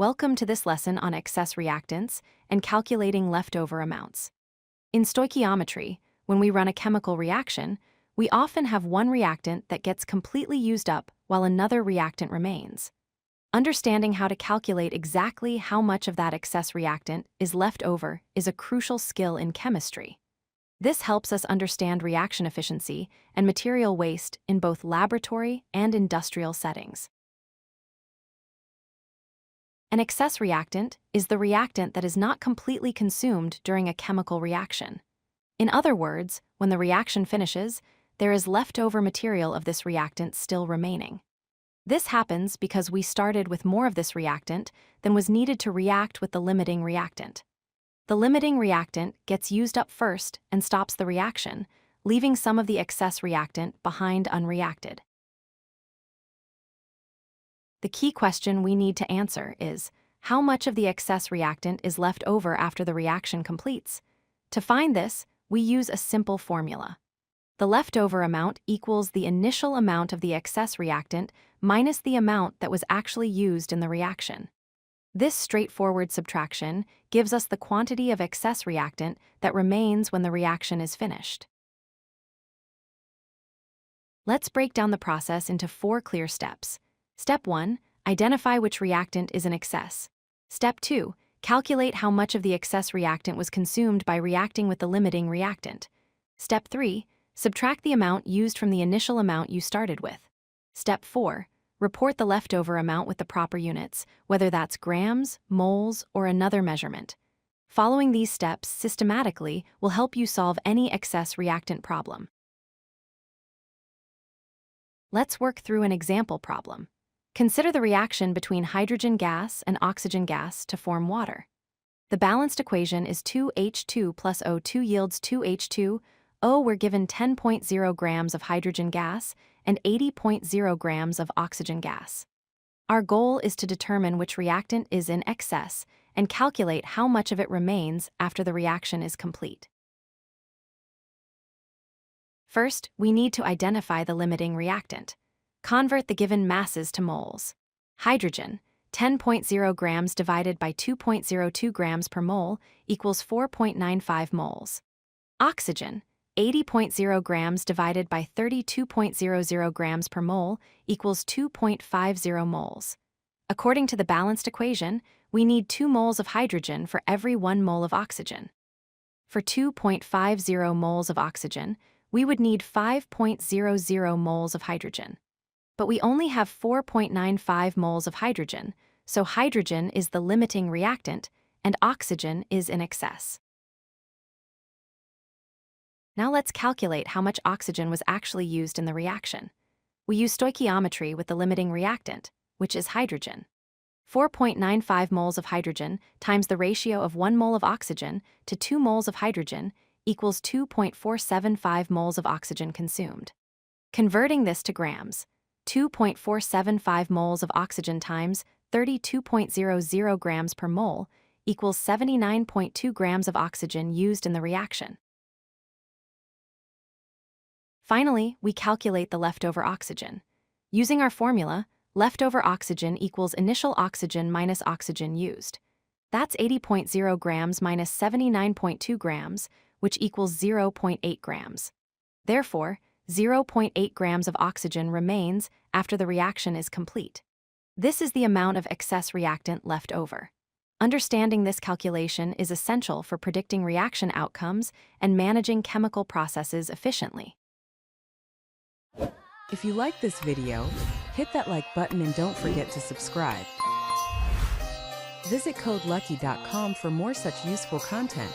Welcome to this lesson on excess reactants and calculating leftover amounts. In stoichiometry, when we run a chemical reaction, we often have one reactant that gets completely used up while another reactant remains. Understanding how to calculate exactly how much of that excess reactant is left over is a crucial skill in chemistry. This helps us understand reaction efficiency and material waste in both laboratory and industrial settings. An excess reactant is the reactant that is not completely consumed during a chemical reaction. In other words, when the reaction finishes, there is leftover material of this reactant still remaining. This happens because we started with more of this reactant than was needed to react with the limiting reactant. The limiting reactant gets used up first and stops the reaction, leaving some of the excess reactant behind unreacted. The key question we need to answer is, how much of the excess reactant is left over after the reaction completes? To find this, we use a simple formula. The leftover amount equals the initial amount of the excess reactant minus the amount that was actually used in the reaction. This straightforward subtraction gives us the quantity of excess reactant that remains when the reaction is finished. Let's break down the process into 4 clear steps. Step 1. Identify which reactant is in excess. Step 2. Calculate how much of the excess reactant was consumed by reacting with the limiting reactant. Step 3. Subtract the amount used from the initial amount you started with. Step 4. Report the leftover amount with the proper units, whether that's grams, moles, or another measurement. Following these steps systematically will help you solve any excess reactant problem. Let's work through an example problem. Consider the reaction between hydrogen gas and oxygen gas to form water. The balanced equation is 2H2 plus O2 yields 2H2. We're given 10.0 grams of hydrogen gas and 80.0 grams of oxygen gas. Our goal is to determine which reactant is in excess and calculate how much of it remains after the reaction is complete. First, we need to identify the limiting reactant. Convert the given masses to moles. Hydrogen, 10.0 grams divided by 2.02 grams per mole equals 4.95 moles. Oxygen, 80.0 grams divided by 32.00 grams per mole equals 2.50 moles. According to the balanced equation, we need 2 moles of hydrogen for every 1 mole of oxygen. For 2.50 moles of oxygen, we would need 5.00 moles of hydrogen. But we only have 4.95 moles of hydrogen, so hydrogen is the limiting reactant, and oxygen is in excess. Now let's calculate how much oxygen was actually used in the reaction. We use stoichiometry with the limiting reactant, which is hydrogen. 4.95 moles of hydrogen times the ratio of 1 mole of oxygen to 2 moles of hydrogen equals 2.475 moles of oxygen consumed. Converting this to grams, 2.475 moles of oxygen times 32.00 grams per mole equals 79.2 grams of oxygen used in the reaction. Finally, we calculate the leftover oxygen. Using our formula, leftover oxygen equals initial oxygen minus oxygen used. That's 80.0 grams minus 79.2 grams, which equals 0.8 grams. Therefore, 0.8 grams of oxygen remains after the reaction is complete. This is the amount of excess reactant left over. Understanding this calculation is essential for predicting reaction outcomes and managing chemical processes efficiently. If you like this video, hit that like button and don't forget to subscribe. Visit codelucky.com for more such useful content.